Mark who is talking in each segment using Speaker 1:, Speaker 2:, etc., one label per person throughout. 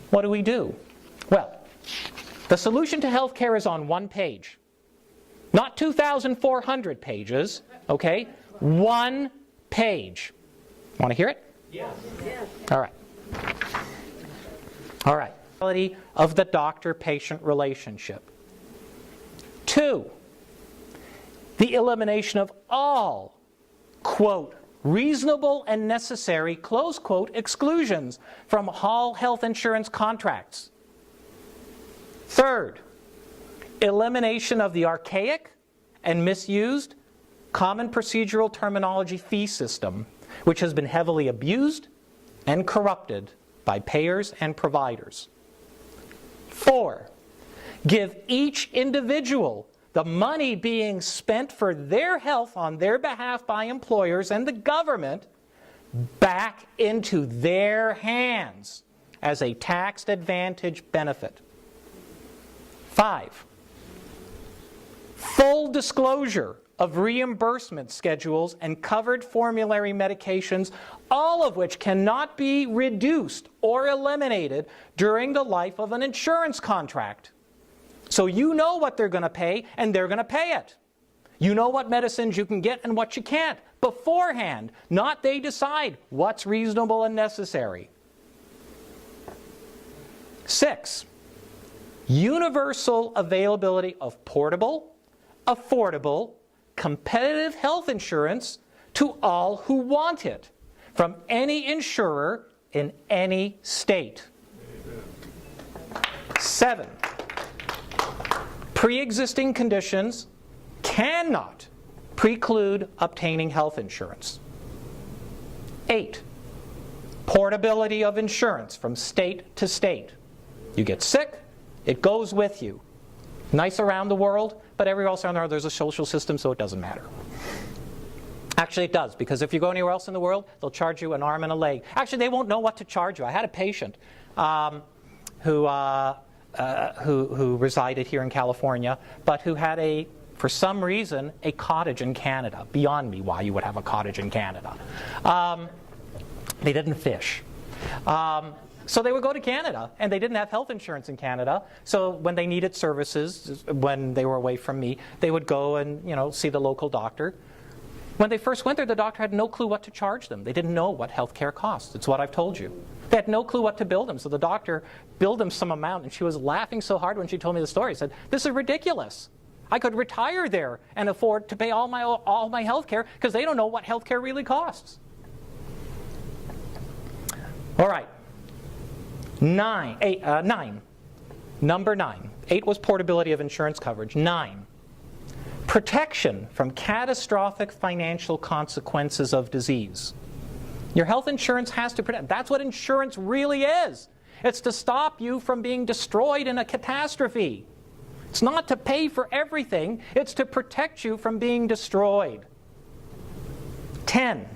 Speaker 1: what do we do? Well, the solution to healthcare is on one page. Not 2,400 pages, okay? One page. Want to hear it?
Speaker 2: Yes.
Speaker 1: All right. All right. Of the doctor-patient relationship. 2, the elimination of all, quote, reasonable and necessary, close quote, exclusions from all health insurance contracts. 3rd, elimination of the archaic and misused common procedural terminology fee system, which has been heavily abused and corrupted by payers and providers. 4, give each individual the money being spent for their health on their behalf by employers and the government back into their hands as a tax advantage benefit. 5, full disclosure of reimbursement schedules and covered formulary medications, all of which cannot be reduced or eliminated during the life of an insurance contract. So you know what they're going to pay, and they're going to pay it. You know what medicines you can get and what you can't beforehand, not they decide what's reasonable and necessary. 6, universal availability of portable, affordable, competitive health insurance to all who want it, from any insurer in any state. 7, pre-existing conditions cannot preclude obtaining health insurance. 8, portability of insurance from state to state. You get sick, it goes with you. Nice around the world, but everywhere else around the world there's a social system, so it doesn't matter. Actually, it does, because if you go anywhere else in the world, they'll charge you an arm and a leg. Actually, they won't know what to charge you. I had a patient who resided here in California, but who had for some reason, a cottage in Canada. Beyond me why you would have a cottage in Canada. They didn't fish. So they would go to Canada, and they didn't have health insurance in Canada. So when they needed services, when they were away from me, they would go and see the local doctor. When they first went there, the doctor had no clue what to charge them. They didn't know what health care costs. It's what I've told you. They had no clue what to bill them. So the doctor billed them some amount, and she was laughing so hard when she told me the story. She said, "This is ridiculous. I could retire there and afford to pay all my health care because they don't know what health care really costs." All right. 9. Number 9. 8 was portability of insurance coverage. 9. Protection from catastrophic financial consequences of disease. Your health insurance has to protect. That's what insurance really is. It's to stop you from being destroyed in a catastrophe. It's not to pay for everything. It's to protect you from being destroyed. 10.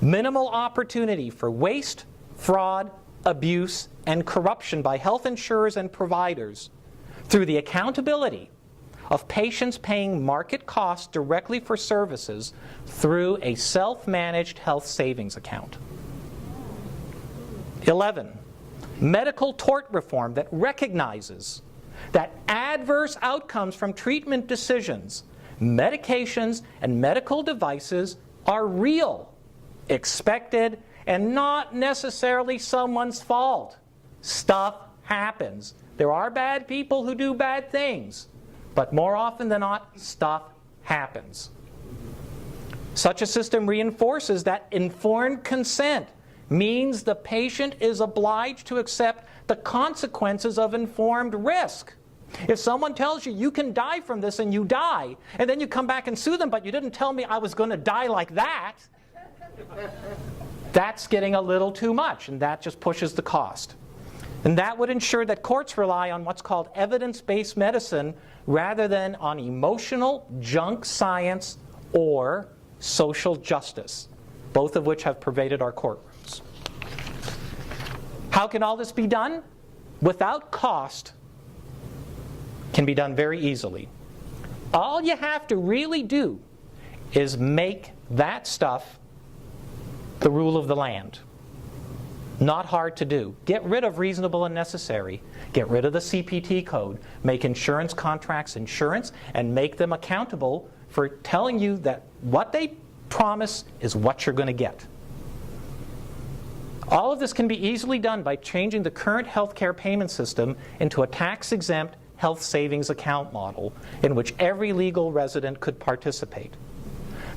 Speaker 1: Minimal opportunity for waste, fraud, abuse, and corruption by health insurers and providers through the accountability of patients paying market costs directly for services through a self-managed health savings account. 11. Medical tort reform that recognizes that adverse outcomes from treatment decisions, medications, and medical devices are real, expected, and not necessarily someone's fault. Stuff happens. There are bad people who do bad things, but more often than not, stuff happens. Such a system reinforces that informed consent means the patient is obliged to accept the consequences of informed risk. If someone tells you you can die from this and you die, and then you come back and sue them, but you didn't tell me I was going to die like that, that's getting a little too much, and that just pushes the cost. And that would ensure that courts rely on what's called evidence-based medicine rather than on emotional junk science or social justice, both of which have pervaded our courtrooms. How can all this be done? Without cost, can be done very easily. All you have to really do is make that stuff the rule of the land. Not hard to do. Get rid of reasonable and necessary. Get rid of the CPT code. Make insurance contracts insurance and make them accountable for telling you that what they promise is what you're going to get. All of this can be easily done by changing the current healthcare payment system into a tax-exempt health savings account model in which every legal resident could participate.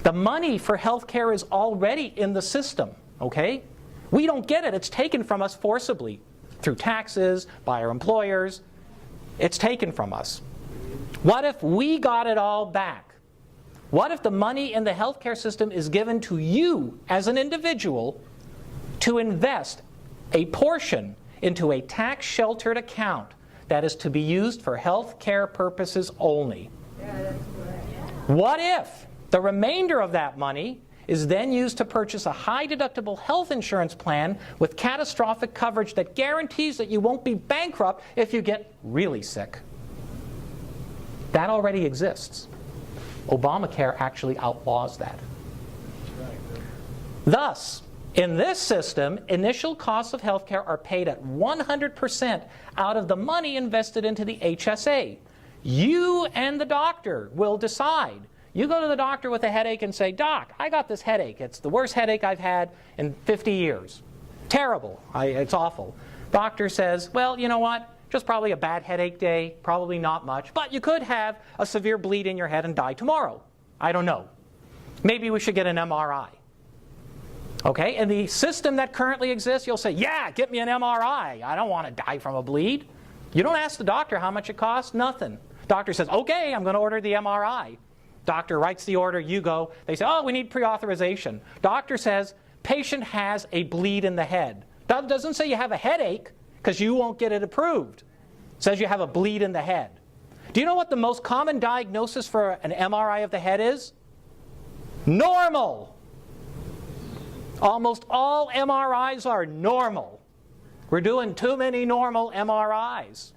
Speaker 1: The money for healthcare is already in the system, okay? We don't get it. It's taken from us forcibly through taxes, by our employers. It's taken from us. What if we got it all back? What if the money in the healthcare system is given to you as an individual to invest a portion into a tax-sheltered account that is to be used for healthcare purposes only?
Speaker 2: Yeah, that's correct.
Speaker 1: What if the remainder of that money is then used to purchase a high-deductible health insurance plan with catastrophic coverage that guarantees that you won't be bankrupt if you get really sick? That already exists. Obamacare actually outlaws that. Thus, in this system, initial costs of healthcare are paid at 100% out of the money invested into the HSA. You and the doctor will decide. You go to the doctor with a headache and say, "Doc, I got this headache. It's the worst headache I've had in 50 years. Terrible. It's awful." Doctor says, "Well, you know what? Just probably a bad headache day, probably not much, but you could have a severe bleed in your head and die tomorrow. I don't know. Maybe we should get an MRI." Okay, in the system that currently exists, you'll say, "Yeah, get me an MRI. I don't want to die from a bleed." You don't ask the doctor how much it costs, nothing. Doctor says, "Okay, I'm going to order the MRI." Doctor writes the order, you go. They say, "Oh, we need pre-authorization." Doctor says, "Patient has a bleed in the head." That doesn't say you have a headache, because you won't get it approved. It says you have a bleed in the head. Do you know what the most common diagnosis for an MRI of the head is? Normal. Almost all MRIs are normal. We're doing too many normal MRIs.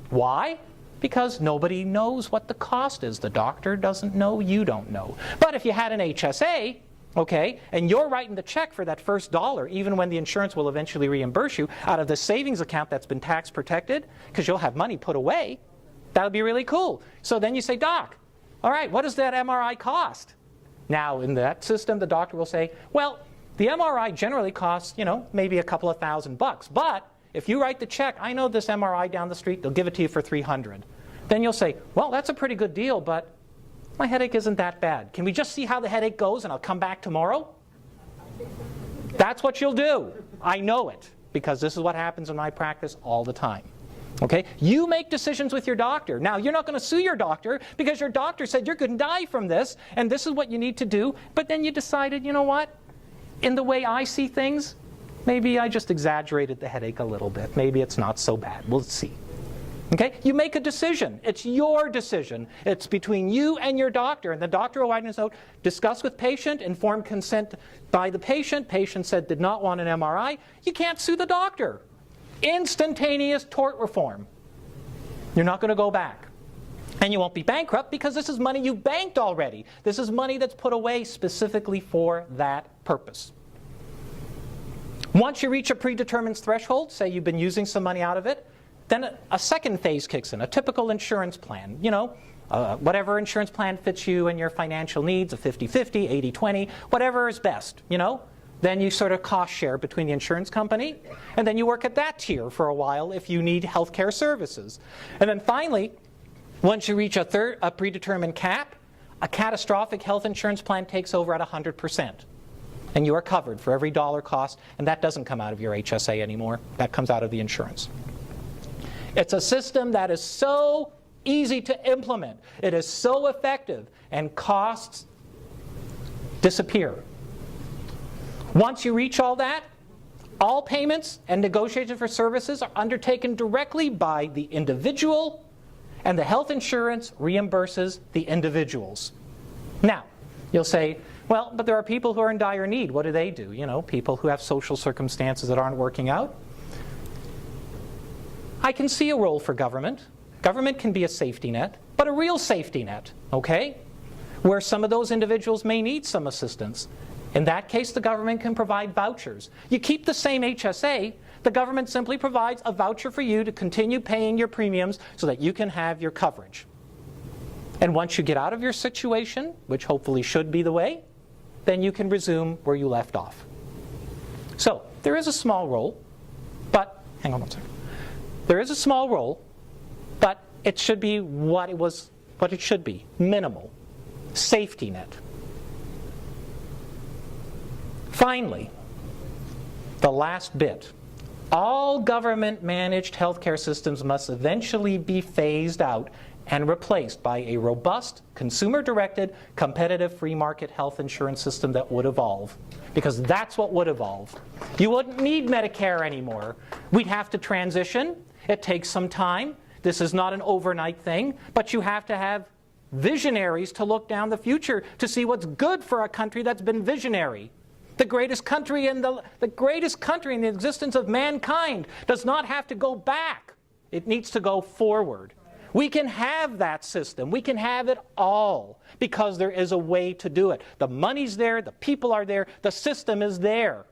Speaker 1: Why? Because nobody knows what the cost is. The doctor doesn't know, you don't know. But if you had an HSA, okay, and you're writing the check for that first dollar, even when the insurance will eventually reimburse you, out of the savings account that's been tax protected, because you'll have money put away, that would be really cool. So then you say, "Doc, all right, what does that MRI cost?" Now, in that system, the doctor will say, "Well, the MRI generally costs, maybe a couple of $1,000. But if you write the check, I know this MRI down the street, they'll give it to you for $300. Then you'll say, "Well, that's a pretty good deal, but my headache isn't that bad. Can we just see how the headache goes and I'll come back tomorrow?" That's what you'll do. I know it, because this is what happens in my practice all the time. Okay? You make decisions with your doctor. Now, you're not going to sue your doctor because your doctor said you're going to die from this, and this is what you need to do. But then you decided, you know what? In the way I see things, maybe I just exaggerated the headache a little bit. Maybe it's not so bad. We'll see. Okay? You make a decision. It's your decision. It's between you and your doctor. And the doctor will write in his note, "Discuss with patient, informed consent by the patient. Patient said did not want an MRI." You can't sue the doctor. Instantaneous tort reform. You're not going to go back. And you won't be bankrupt because this is money you banked already. This is money that's put away specifically for that purpose. Once you reach a predetermined threshold, say you've been using some money out of it, then a second phase kicks in, a typical insurance plan. Whatever insurance plan fits you and your financial needs, a 50-50, 80-20, whatever is best, Then you sort of cost share between the insurance company, and then you work at that tier for a while if you need healthcare services. And then finally, once you reach a predetermined cap, a catastrophic health insurance plan takes over at 100%. And you are covered for every dollar cost, and that doesn't come out of your HSA anymore. That comes out of the insurance. It's a system that is so easy to implement. It is so effective, and costs disappear. Once you reach all that, all payments and negotiations for services are undertaken directly by the individual, and the health insurance reimburses the individuals. Now, you'll say, "Well, but there are people who are in dire need. What do they do? People who have social circumstances that aren't working out." I can see a role for government. Government can be a safety net, but a real safety net, okay? Where some of those individuals may need some assistance. In that case, the government can provide vouchers. You keep the same HSA, the government simply provides a voucher for you to continue paying your premiums so that you can have your coverage. And once you get out of your situation, which hopefully should be the way, then you can resume where you left off. So, there is a small role, but, hang on one second. There is a small role, but it should be what it should be, minimal. Safety net. Finally, the last bit. All government-managed healthcare systems must eventually be phased out and replaced by a robust, consumer-directed, competitive free market health insurance system that would evolve. Because that's what would evolve. You wouldn't need Medicare anymore. We'd have to transition. It takes some time. This is not an overnight thing, but you have to have visionaries to look down the future to see what's good for a country that's been visionary. The greatest country in the existence of mankind does not have to go back. It needs to go forward. We can have that system. We can have it all because there is a way to do it. The money's there, the people are there, the system is there.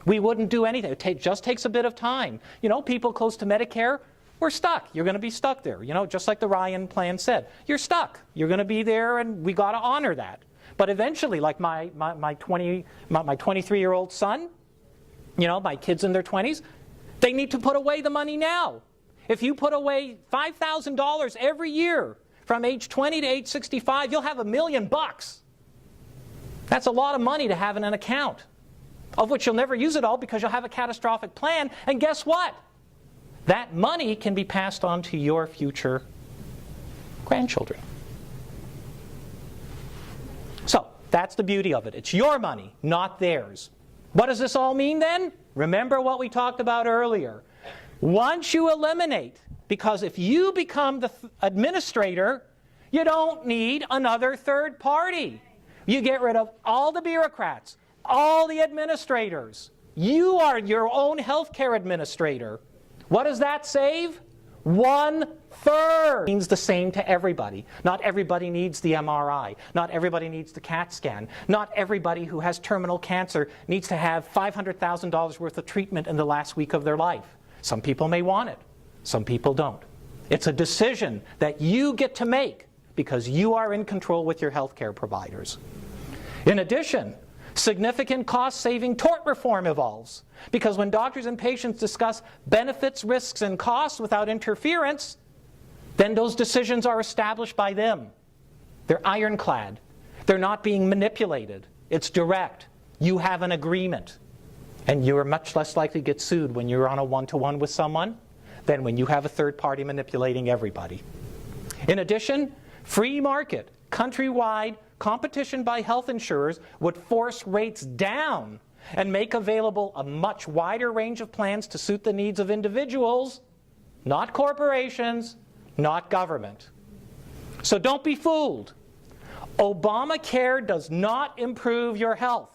Speaker 1: We wouldn't do anything. It just takes a bit of time. You know, people close to Medicare, we're stuck. You're going to be stuck there. You know, just like the Ryan plan said. You're stuck. You're going to be there, and we got to honor that. But eventually, like my 23-year-old son, you know, my kids in their 20s, they need to put away the money now. If you put away $5,000 every year from age 20 to age 65, you'll have $1 million. That's a lot of money to have in an account, of which you'll never use it all because you'll have a catastrophic plan. And guess what? That money can be passed on to your future grandchildren. So, that's the beauty of it. It's your money, not theirs. What does this all mean then? Remember what we talked about earlier. Once you eliminate, because if you become the administrator, you don't need another third party. You get rid of all the bureaucrats, all the administrators. You are your own healthcare administrator. What does that save? 1/3. Means the same to everybody. Not everybody needs the MRI. Not everybody needs the CAT scan. Not everybody who has terminal cancer needs to have $500,000 worth of treatment in the last week of their life. Some people may want it. Some people don't. It's a decision that you get to make because you are in control with your healthcare providers. In addition, significant cost-saving tort reform evolves because when doctors and patients discuss benefits, risks, and costs without interference, then those decisions are established by them. They're ironclad. They're not being manipulated. It's direct. You have an agreement. And you're much less likely to get sued when you're on a one-to-one with someone than when you have a third party manipulating everybody. In addition, free market, countrywide competition by health insurers would force rates down and make available a much wider range of plans to suit the needs of individuals, not corporations, not government. So don't be fooled. Obamacare does not improve your health.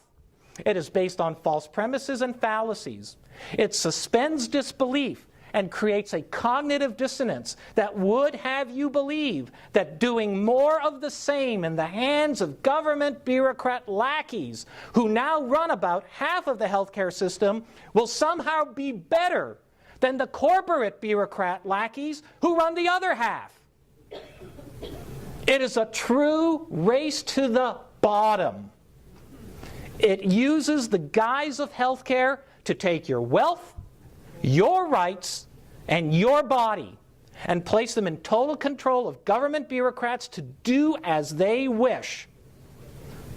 Speaker 1: It is based on false premises and fallacies. It suspends disbelief and creates a cognitive dissonance that would have you believe that doing more of the same in the hands of government bureaucrat lackeys who now run about half of the healthcare system will somehow be better than the corporate bureaucrat lackeys who run the other half. It is a true race to the bottom. It uses the guise of healthcare to take your wealth, your rights, and your body and place them in total control of government bureaucrats to do as they wish.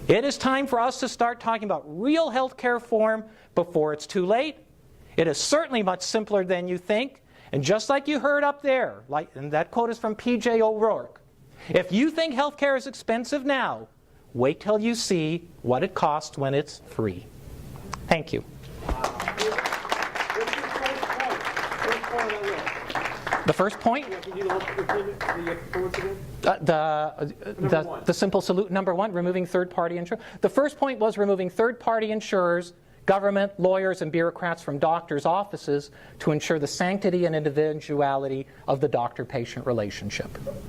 Speaker 1: It is time for us to start talking about real healthcare reform before it's too late. It is certainly much simpler than you think. And just like you heard up there, and that quote is from P.J. O'Rourke, if you think healthcare is expensive now, wait till you see what it costs when it's free. Thank you. The first point? The simple solution, number one, removing third-party insurers. The first point was removing third-party insurers, government, lawyers, and bureaucrats from doctors' offices to ensure the sanctity and individuality of the doctor-patient relationship.